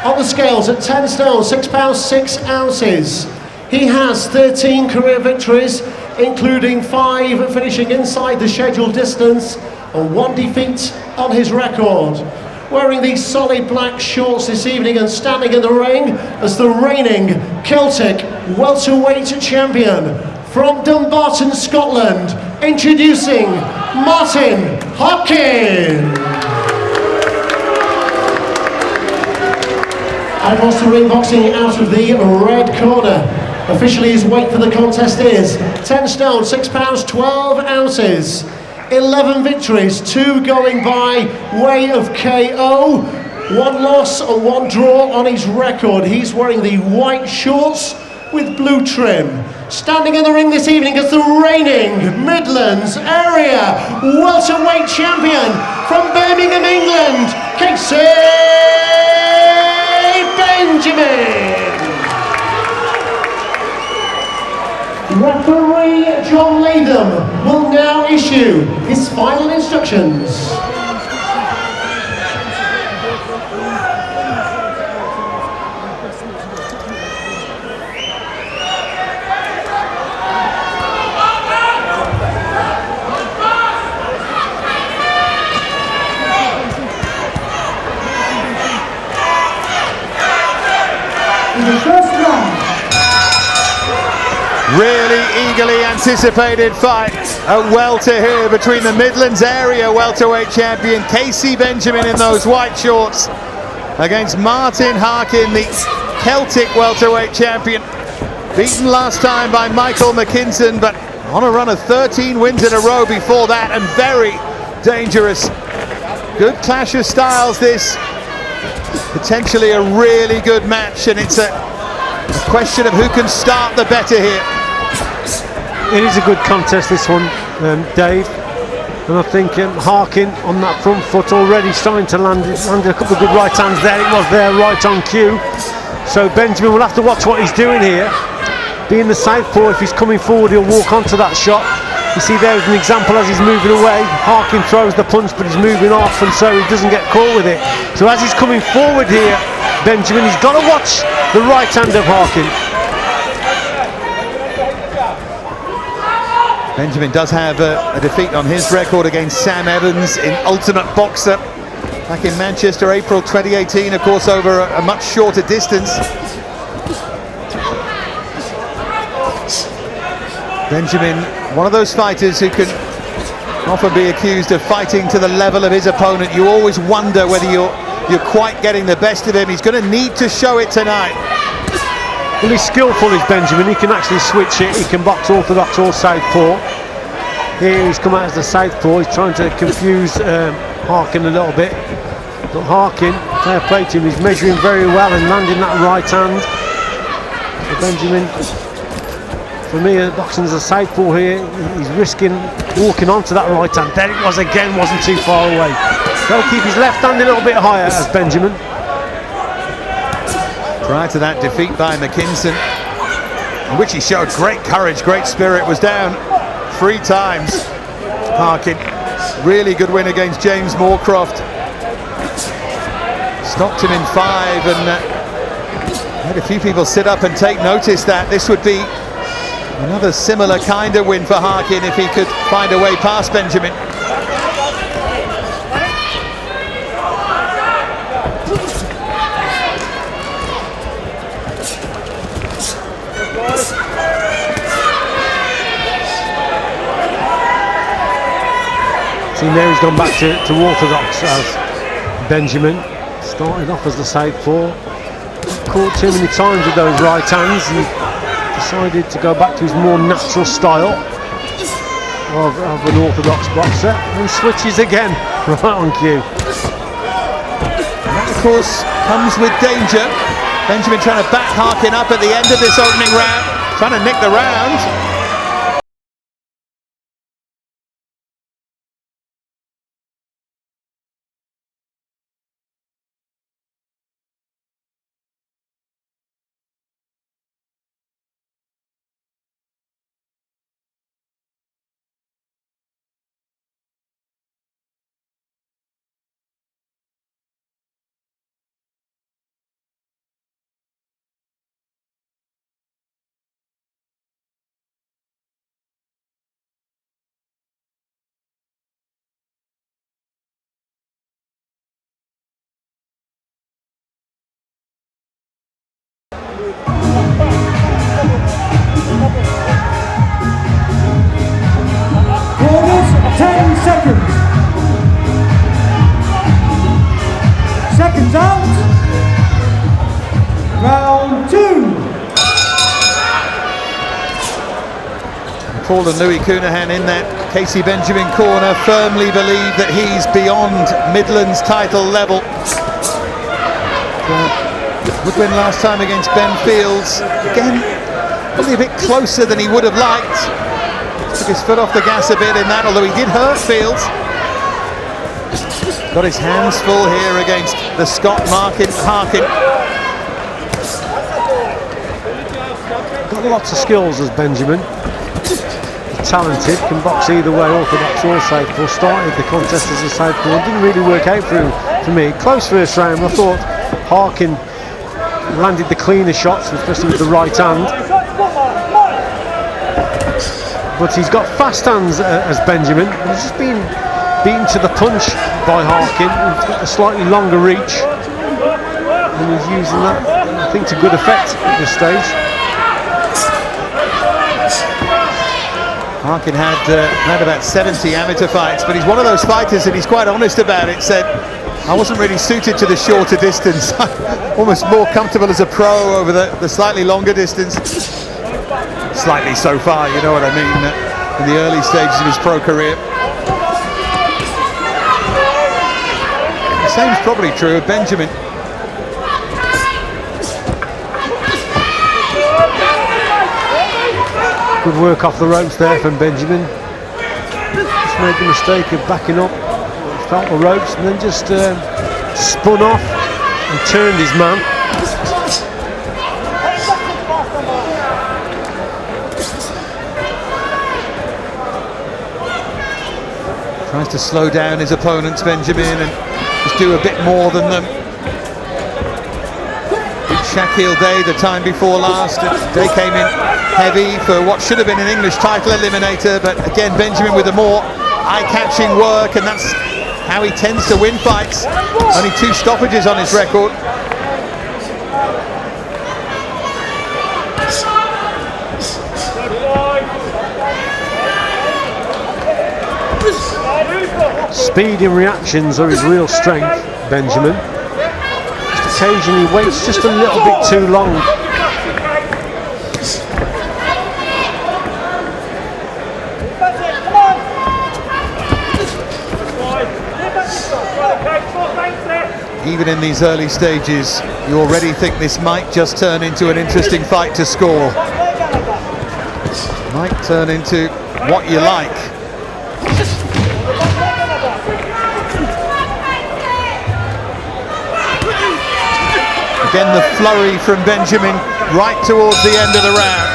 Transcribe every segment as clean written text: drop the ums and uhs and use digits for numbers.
On the scales at 10 stone, 6 pounds 6 ounces. He has 13 career victories, including 5 finishing inside the scheduled distance and 1 defeat on his record. Wearing these solid black shorts this evening and standing in the ring as the reigning Celtic welterweight champion from Dumbarton, Scotland, introducing Martin Harkin. And across the ring, boxing out of the red corner. Officially his weight for the contest is 10 stone, 6 pounds 12 ounces. 11 victories, 2 going by way of KO, 1 loss and 1 draw on his record. He's wearing the white shorts with blue trim. Standing in the ring this evening is the reigning Midlands area welterweight champion from Birmingham, England, Kaisee Benjamin. Referee John Latham will now issue his final instructions. In the first round. Really eagerly anticipated fight at welter here between the Midlands area welterweight champion Kaisee Benjamin in those white shorts against Martin Harkin, the Celtic welterweight champion, beaten last time by Michael McKinson, but on a run of 13 wins in a row before that, and very dangerous. Good clash of styles this, potentially a really good match, and it's a question of who can start the better here. It is a good contest, this one, Dave, and I think Harkin on that front foot already starting to land a couple of good right hands there. It was there right on cue, so Benjamin will have to watch what he's doing here. Being the southpaw, if he's coming forward he'll walk onto that shot. You see there's an example as he's moving away. Harkin throws the punch but he's moving off, and so he doesn't get caught with it. So as he's coming forward here, Benjamin, he's got to watch the right hand of Harkin. Benjamin does have a defeat on his record against Sam Evans in Ultimate Boxer back in Manchester, April 2018, of course over a much shorter distance. Benjamin, one of those fighters who can often be accused of fighting to the level of his opponent. You always wonder whether you're quite getting the best of him. He's going to need to show it tonight. Well, he's skillful, is Benjamin. He can actually switch it. He can box orthodox or southpaw. Here he's come out as the southpaw. He's trying to confuse Harkin a little bit. But Harkin, fair play to him, he's measuring very well and landing that right hand. So Benjamin, for me, boxing as a southpaw here, he's risking walking onto that right hand. There it was again, wasn't too far away. He'll keep his left hand a little bit higher as Benjamin. Prior to that defeat by McKinson, in which he showed great courage, great spirit, was down 3 times. Harkin, really good win against James Moorcroft. Stopped him in 5, and had a few people sit up and take notice that this would be another similar kind of win for Harkin if he could find a way past Benjamin. See, there he's gone back to orthodox as Benjamin. Started off as the southpaw, caught too many times with those right hands and decided to go back to his more natural style of an orthodox boxer, and switches again right on cue. And that of course comes with danger. Benjamin trying to back Harkin up at the end of this opening round, trying to nick the round. Quarters, 10 seconds. Seconds out. Round 2. Paul and Louis Coonahan in that Kaisee Benjamin corner firmly believe that he's beyond Midlands title level. Would win last time against Ben Fields. Again, probably a bit closer than he would have liked. Took his foot off the gas a bit in that, although he did hurt Fields. Got his hands full here against the Scot Martin Harkin. Got lots of skills as Benjamin. Talented, can box either way, orthodox or southpaw. Started the contest as a southpaw, didn't really work out for him. For me, close first round. I thought Harkin landed the cleaner shots, especially with the right hand. But he's got fast hands as Benjamin. He's just been beaten to the punch by Harkin. He's got a slightly longer reach, and he's using that, I think, to good effect at this stage. Harkin had about 70 amateur fights, but he's one of those fighters, and he's quite honest about it. Said, I wasn't really suited to the shorter distance. Almost more comfortable as a pro over the slightly longer distance. Slightly so far, you know what I mean, in the early stages of his pro career. The same's probably true of Benjamin. Good work off the ropes there from Benjamin. Just made the mistake of backing up, felt the ropes, and then just spun off and turned his man. Tries to slow down his opponents, Benjamin, and just do a bit more than them. Shaquille Day the time before last. Day came in heavy for what should have been an English title eliminator, but again Benjamin with a more eye-catching work, and that's how he tends to win fights. Only 2 stoppages on his record. Speed in reactions are his real strength, Benjamin. Just occasionally waits just a little bit too long. Even in these early stages, you already think this might just turn into an interesting fight to score. Might turn into what you like. Again, the flurry from Benjamin right towards the end of the round.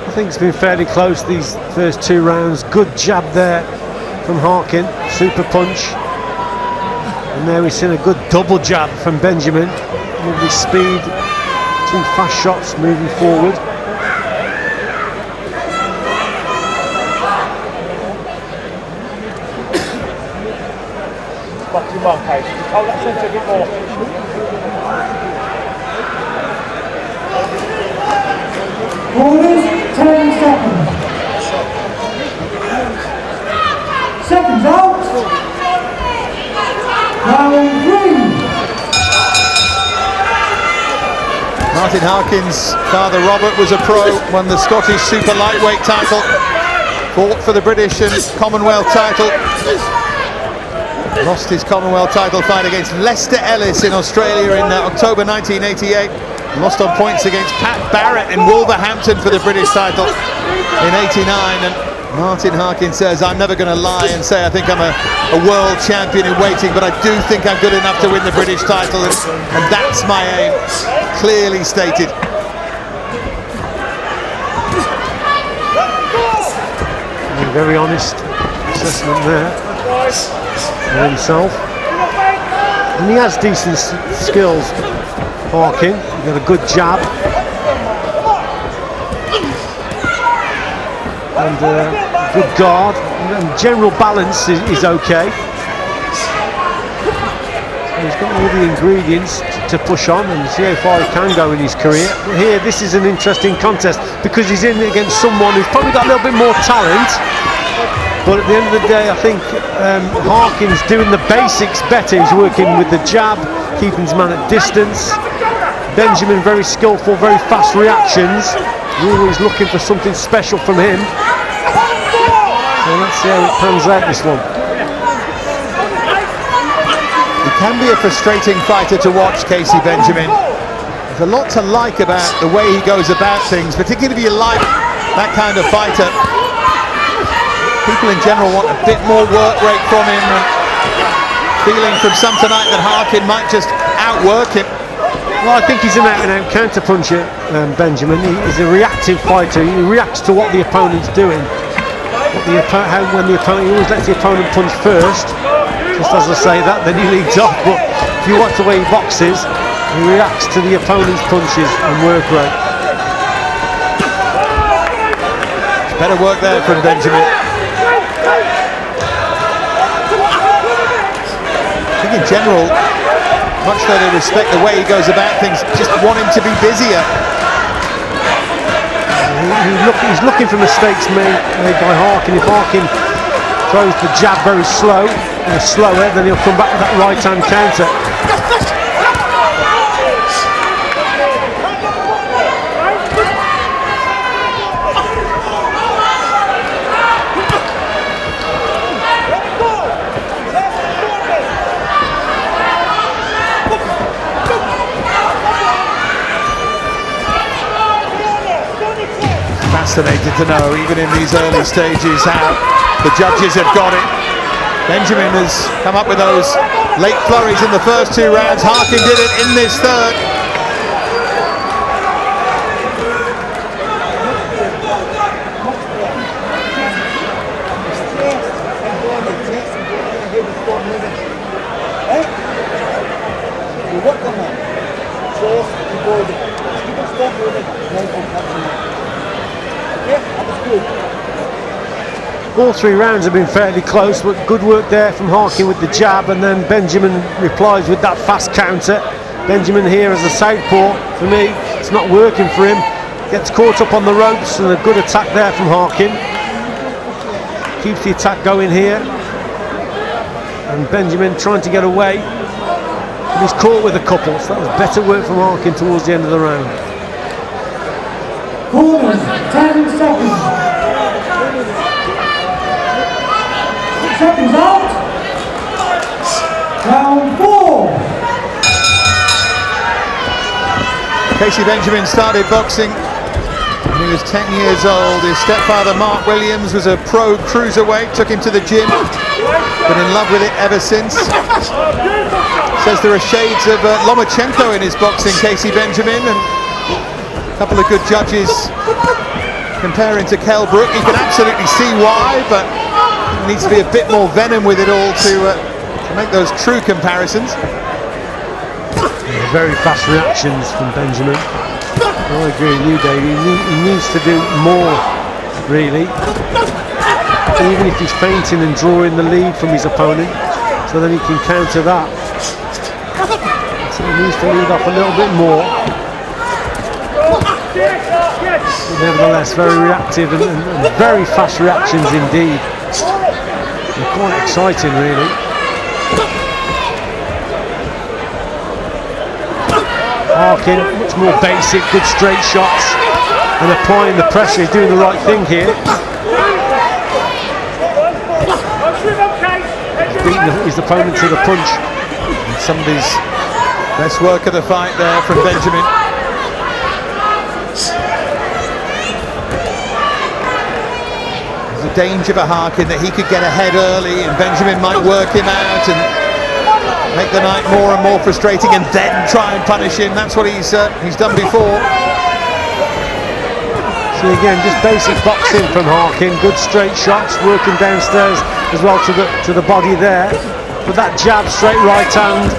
I think it's been fairly close these first 2 rounds. Good jab there from Harkin, super punch. And there we've seen a good double jab from Benjamin. Lovely speed, 2 fast shots moving forward. Quarters, 10 seconds. Seconds out. Round 3. Martin Harkin's father Robert was a pro, won the Scottish super lightweight title, fought for the British and Commonwealth title, lost his Commonwealth title fight against Lester Ellis in Australia in October 1988, lost on points against Pat Barrett in Wolverhampton for the British title in '89. And Martin Harkin says, I'm never going to lie and say I think I'm a world champion in waiting, but I do think I'm good enough to win the British title, and that's my aim, clearly stated. Very honest assessment there for himself. And he has decent skills, Harkin. He got a good jab. And good guard. And general balance is okay. He's got all the ingredients to push on and see how far he can go in his career. But here, this is an interesting contest because he's in against someone who's probably got a little bit more talent. But at the end of the day, I think Harkin's doing the basics better. He's working with the jab, keeping his man at distance. Benjamin, very skillful, very fast reactions. We're always looking for something special from him. So let's see how it pans out, this one. He can be a frustrating fighter to watch, Kaisee Benjamin. There's a lot to like about the way he goes about things, particularly if you like that kind of fighter. People in general want a bit more work rate from him, and feeling from some tonight that Harkin might just outwork him. Well, I think he's an out-and-out counter-puncher, Benjamin. He's a reactive fighter. He reacts to what the opponent's doing. He always lets the opponent punch first. Just as I say that, then he leads off. But if you watch the way he boxes, he reacts to the opponent's punches and work rate. Better work there from Benjamin. I think in general, much though they respect the way he goes about things, just want him to be busier. He's looking for mistakes made by Harkin. If Harkin throws the jab very slow, slower, then he'll come back with that right-hand counter. Fascinated to know, even in these early stages, how the judges have got it. Benjamin has come up with those late flurries in the first two rounds. Harkin did it in this third. All three rounds have been fairly close, but good work there from Harkin with the jab, and then Benjamin replies with that fast counter. Benjamin here as a southpaw, for me, it's not working for him. Gets caught up on the ropes, and a good attack there from Harkin. Keeps the attack going here. And Benjamin trying to get away. And he's caught with a couple, so that was better work from Harkin towards the end of the round. Corners, 10 seconds. Seconds out. Round 4. Kaisee Benjamin started boxing when he was 10 years old. His stepfather Mark Williams was a pro cruiserweight, took him to the gym, been in love with it ever since. Says there are shades of Lomachenko in his boxing, Kaisee Benjamin, and a couple of good judges comparing to Kell Brook. You can absolutely see why, but there needs to be a bit more venom with it all to make those true comparisons. Very fast reactions from Benjamin. I agree with you, Dave. He needs to do more, really. Even if he's feinting and drawing the lead from his opponent, so then he can counter that. So he needs to lead off a little bit more. But nevertheless, very reactive and very fast reactions indeed. They're quite exciting, really. Harkin, much more basic, good straight shots, and applying the pressure. He's doing the right thing here. He's beating his opponent to the punch. And some of his best work of the fight there from Benjamin. There's a danger for Harkin that he could get ahead early and Benjamin might work him out and make the night more and more frustrating, and then try and punish him. That's what he's done before. So again, just basic boxing from Harkin. Good straight shots, working downstairs as well to the body there. But that jab, straight right hand.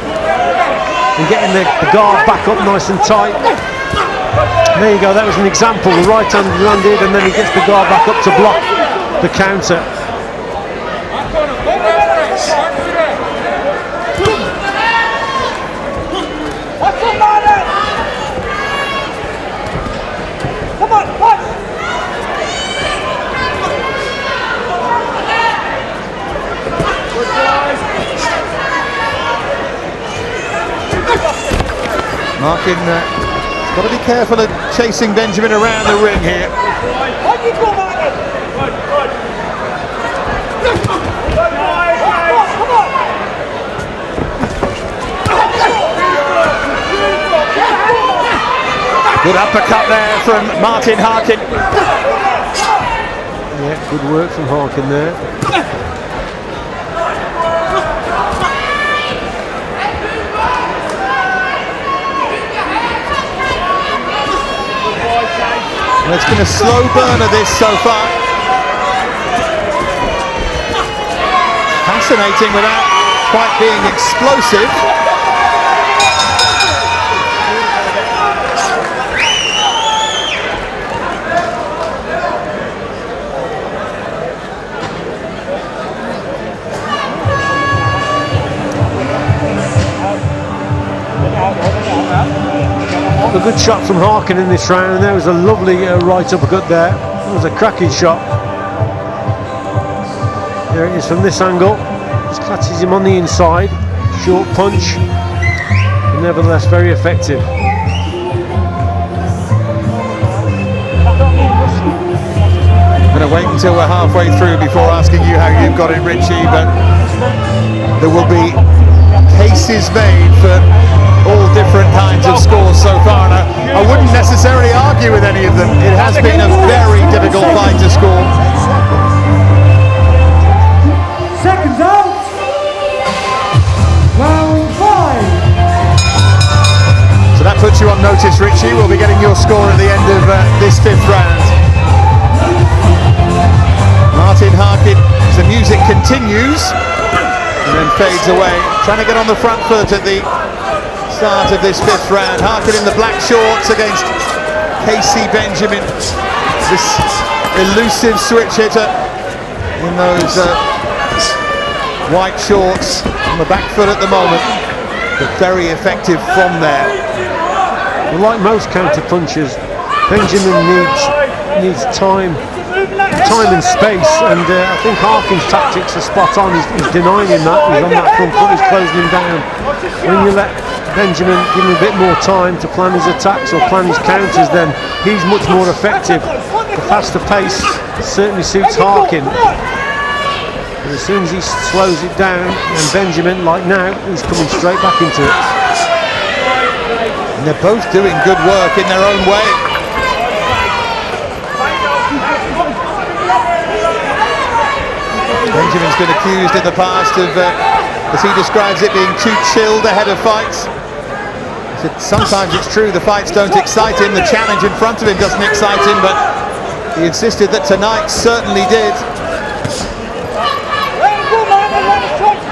and getting the guard back up nice and tight. There you go, that was an example. The right hand landed and then he gets the guard back up to block the counter. Harkin got to be careful of chasing Benjamin around the ring here. Good uppercut there from Martin Harkin. Yeah, good work from Harkin there. It's been a slow burner this so far. Fascinating without quite being explosive. A good shot from Harkin in this round, and there was a lovely right uppercut there. It was a cracking shot. There it is from this angle. Just catches him on the inside. Short punch, but nevertheless very effective. I'm going to wait until we're halfway through before asking you how you've got it, Richie, but there will be cases made for all different kinds of scores so far, and I wouldn't necessarily argue with any of them. It has been a very difficult fight to score. Seconds out. Round 5. So that puts you on notice, Richie. We'll be getting your score at the end of this 5th round. Martin Harkin, as the music continues and then fades away, trying to get on the front foot at the start of this 5th round. Harkin in the black shorts against Kaisee Benjamin, this elusive switch hitter in those white shorts on the back foot at the moment, but very effective from there. Well, like most counter punchers, Benjamin needs time and space, and I think Harkin's tactics are spot on. He's denying him that. He's on that front foot, he's closing him down. When you let Benjamin give him a bit more time to plan his attacks or plan his counters, then he's much more effective. The faster pace certainly suits Harkin. But as soon as he slows it down, and Benjamin, like now, he's coming straight back into it. And they're both doing good work in their own way. Benjamin's been accused in the past of, as he describes it, being too chilled ahead of fights. Sometimes it's true, the fights don't excite him, the challenge in front of him doesn't excite him, but he insisted that tonight certainly did.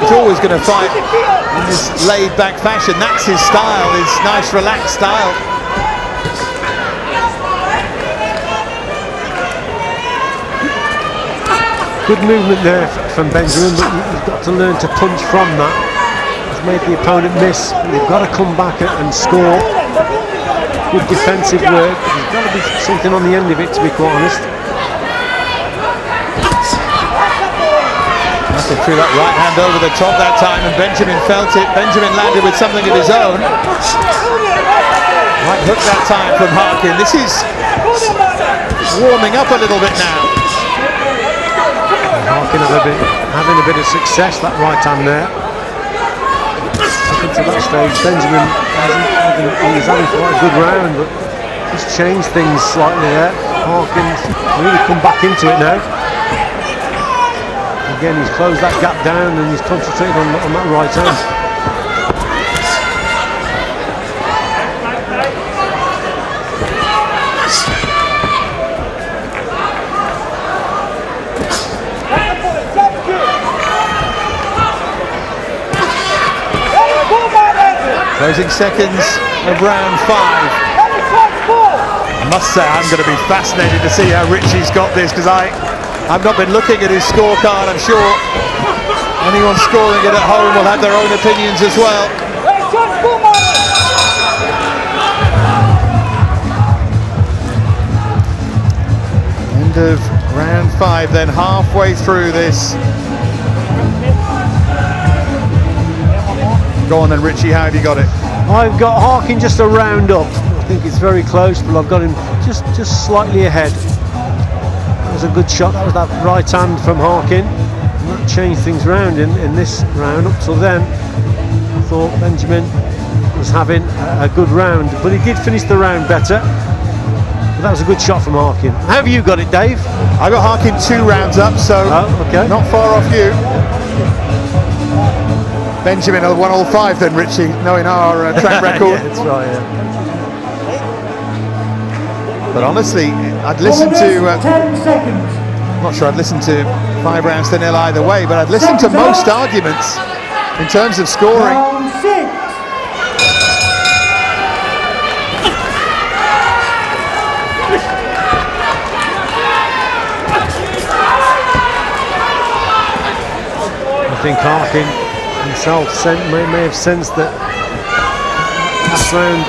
He's always going to fight in this laid-back fashion. That's his style, his nice relaxed style. Good movement there from Benjamin, but you've got to learn to punch from that. He's made the opponent miss, but you've got to come back and score. Good defensive work. There's got to be something on the end of it, to be quite honest. Martin threw that right hand over the top that time, and Benjamin felt it. Benjamin landed with something of his own. Right hook that time from Harkin. This is warming up a little bit now. Harkin having a bit of success, that right hand there. Up into that stage, Benjamin he's having quite a good round, but he's changed things slightly there. Harkin's really come back into it now. Again, he's closed that gap down and he's concentrated on that right hand. Closing seconds of round 5. I must say I'm going to be fascinated to see how Richie's got this, because I've not been looking at his scorecard. I'm sure anyone scoring it at home will have their own opinions as well. End of round 5, then halfway through this. Go on then, Richie, how have you got it? I've got Harkin just a round up. I think it's very close, but I've got him just slightly ahead. That was a good shot. That was that right hand from Harkin. And that changed things round in this round. Up till then, I thought Benjamin was having a good round, but he did finish the round better. But that was a good shot from Harkin. How have you got it, Dave? I got Harkin 2 rounds up, so okay. Not far off you. Benjamin 1 all 5 then, Richie, knowing our track record. Yeah, that's right, yeah. But honestly, I'd listen to... 10 seconds. I'm not sure I'd listen to 5 rounds to nil either way, but I'd listen to most arguments in terms of scoring. Round 6. I think Harkin himself may have sensed that last round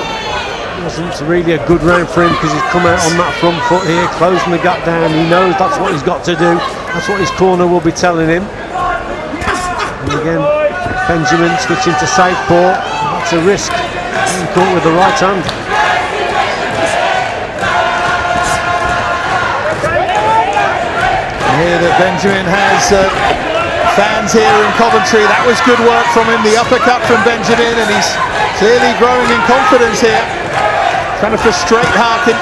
wasn't really a good round for him, because he's come out on that front foot here, closing the gap down. He knows that's what he's got to do. That's what his corner will be telling him. And again, Benjamin switching to southpaw. That's a risk. Being caught with the right hand. I hear that Benjamin has fans here in Coventry. That was good work from him, the uppercut from Benjamin, and he's clearly growing in confidence here. Trying to frustrate Harkin.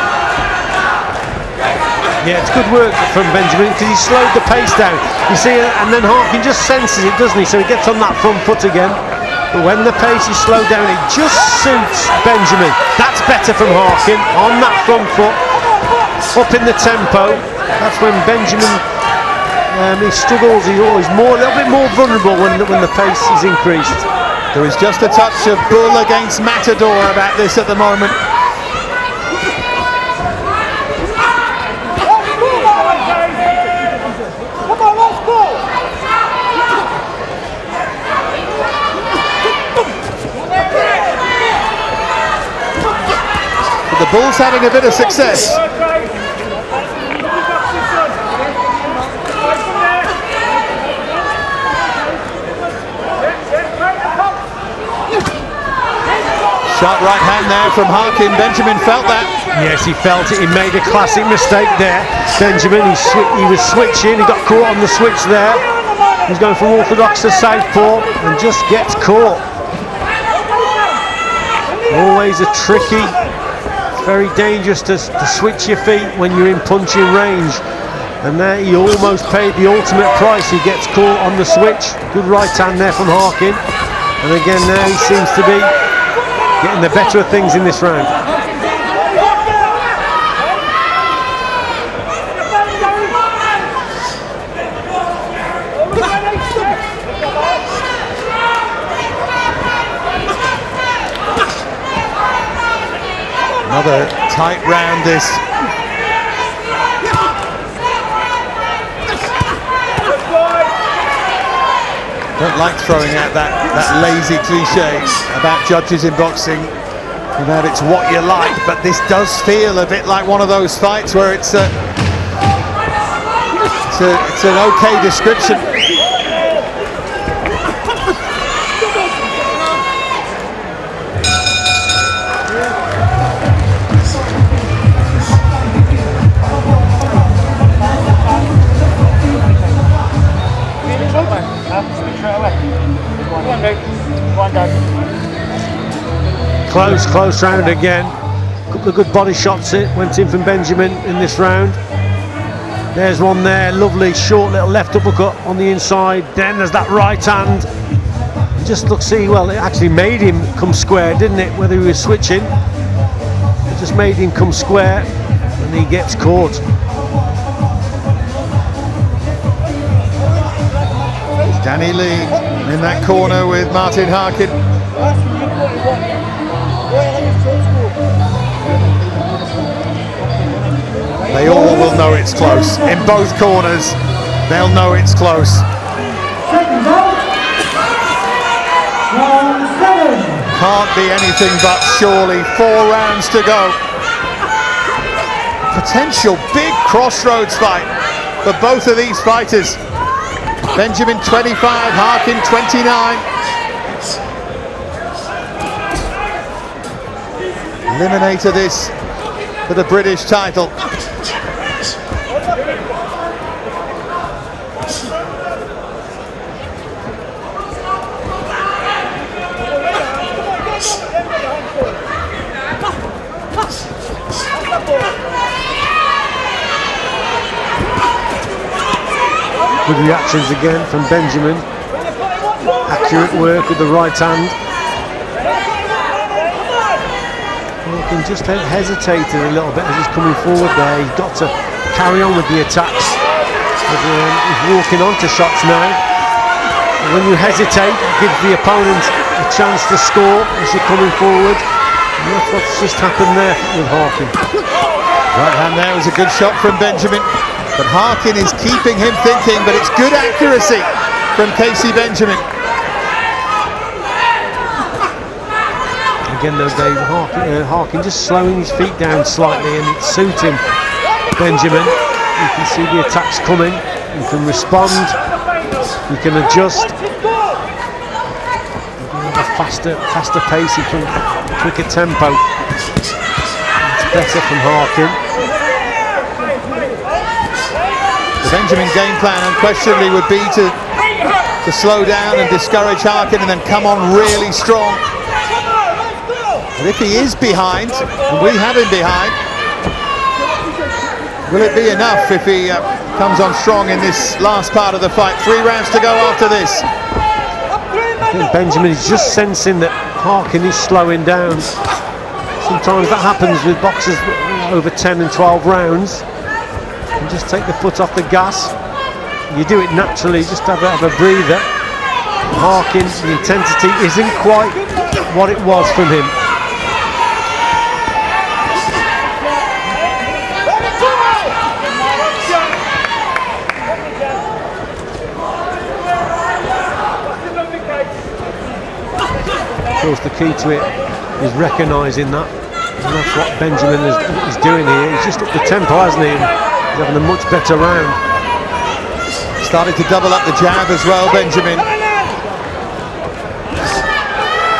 Yeah, it's good work from Benjamin, because he slowed the pace down. You see, and then Harkin just senses it, doesn't he? So he gets on that front foot again. But when the pace is slowed down, it just suits Benjamin. That's better from Harkin, on that front foot, up in the tempo. That's when Benjamin he struggles. He's always a little bit more vulnerable when the pace is increased. There is just a touch of bull against matador about this at the moment. But the bull's having a bit of success. Sharp right hand there from Harkin. Benjamin felt that. Yes, he felt it. He made a classic mistake there. Benjamin, he was switching. He got caught on the switch there. He's going from orthodox to southpaw and just gets caught. Always a tricky, very dangerous to switch your feet when you're in punching range. And there he almost paid the ultimate price. He gets caught on the switch. Good right hand there from Harkin. And again now he seems to be getting the better of things in this round. Another tight round this. Don't like throwing out that lazy cliche about judges in boxing, that it's what you like, but this does feel a bit like one of those fights where it's an okay description. Close round again. A couple of good body shots went in from Benjamin in this round. There's one there, lovely short little left uppercut on the inside. Then there's that right hand. Just look, see, well, it actually made him come square, didn't it? Whether he was switching, it just made him come square, and he gets caught. Danny Lee in that corner with Martin Harkin. They all will know it's close. In both corners, they'll know it's close. Seconds out. Round 7. Can't be anything but surely 4 rounds to go. Potential big crossroads fight for both of these fighters. Benjamin 25, Harkin 29. Eliminator this for the British title. Good reactions again from Benjamin. Accurate work with the right hand. Harkin just hesitated a little bit as he's coming forward there. He's got to carry on with the attacks. He's walking onto shots now. And when you hesitate, it gives the opponent a chance to score as you're coming forward. And that's what's just happened there with Harkin. Right hand there was a good shot from Benjamin. But Harkin is keeping him thinking, but it's good accuracy from Kaisee Benjamin. Again though, Dave, Harkin just slowing his feet down slightly, and it's suiting Benjamin. You can see the attacks coming, you can respond, you can adjust. You have a faster pace, you can quicker tempo. It's better from Harkin. The Benjamin game plan unquestionably would be to slow down and discourage Harkin and then come on really strong. But if he is behind, and we have him behind, will it be enough if he comes on strong in this last part of the fight? 3 rounds to go after this. I think Benjamin is just sensing that Harkin is slowing down. Sometimes that happens with boxers over 10 and 12 rounds. And just take the foot off the gas. You do it naturally, just have a breather. Harkin, the intensity isn't quite what it was from him. Of course, the key to it is recognising that, and that's what Benjamin is doing here. He's just up the tempo, hasn't he? He's having a much better round. Started to double up the jab as well, Benjamin.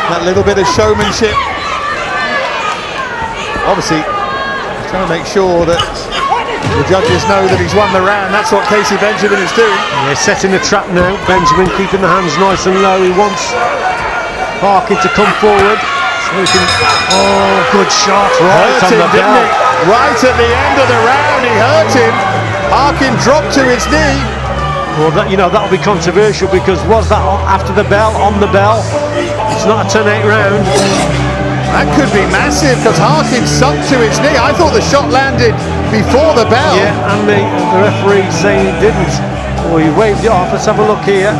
That little bit of showmanship. Obviously, he's trying to make sure that the judges know that he's won the round. That's what Kaisee Benjamin is doing. Yeah, setting the trap now. Benjamin keeping the hands nice and low. He wants Harkin to come forward. So he can, good shot right on the bell. Right at the end of the round, he hurt him. Harkin dropped to his knee. Well, that'll be controversial, because was that after the bell, on the bell? It's not a 10-8 round. That could be massive, because Harkin sunk to his knee. I thought the shot landed before the bell. Yeah, and the referee saying it didn't. Well, he waved it off. Let's have a look here.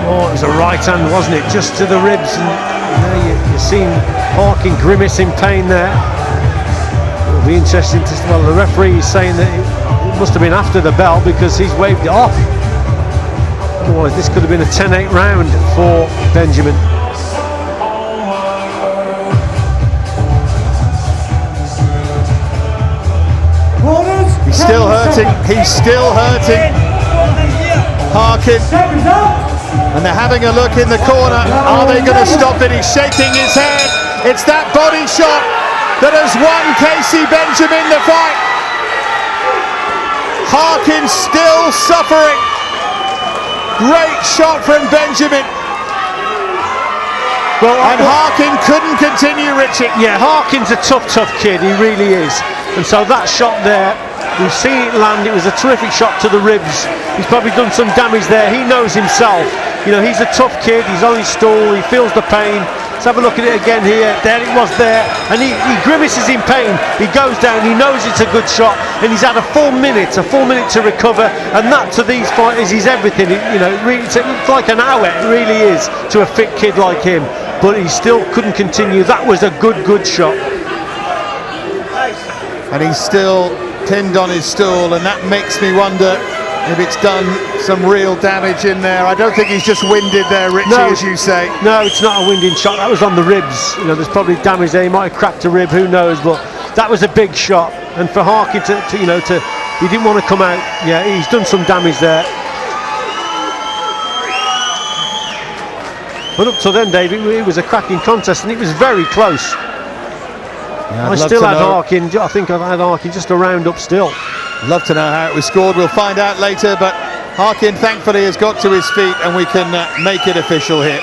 Oh, it was a right hand, wasn't it? Just to the ribs. And there you're seeing Harkin grimace in pain there. It'll be interesting to... Well, the referee is saying that it must have been after the bell, because he's waved it off. Otherwise, this could have been a 10-8 round for Benjamin. He's still hurting. He's still hurting. Harkin. And they're having a look in the corner. Are they going to stop it? He's shaking his head. It's that body shot that has won Kaisee Benjamin the fight. Harkin still suffering. Great shot from Benjamin. Well, and Harkin couldn't continue, Richard. Yeah, Harkin's a tough kid. He really is. And so that shot there, we've seen it land. It was a terrific shot to the ribs. He's probably done some damage there. He knows himself. You know, he's a tough kid. He's on his stool. He feels the pain. Let's have a look at it again here. There it was there. And he grimaces in pain. He goes down. He knows it's a good shot. And he's had a full minute to recover. And that, to these fighters, is everything. It's like an hour. It really is, to a fit kid like him. But he still couldn't continue. That was a good shot. and he's still pinned on his stool, and that makes me wonder if it's done some real damage in there. I don't think he's just winded there, Richie, No. as you say. No, it's not a winding shot. That was on the ribs. You know, there's probably damage there. He might have cracked a rib, who knows? But that was a big shot. And for Harkin he didn't want to come out. Yeah, he's done some damage there. But up to then, Dave, it was a cracking contest, and it was very close. Yeah, I still had Harkin. I think I've had Harkin just a round up still. Love to know how it was scored. We'll find out later, but Harkin thankfully has got to his feet, and we can make it official here.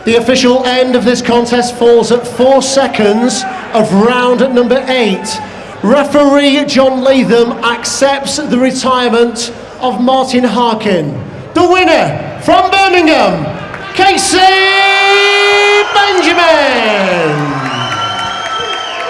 The official end of this contest falls at 4 seconds of round number 8. Referee John Latham accepts the retirement of Martin Harkin. The winner from Birmingham, Kaisee Benjamin!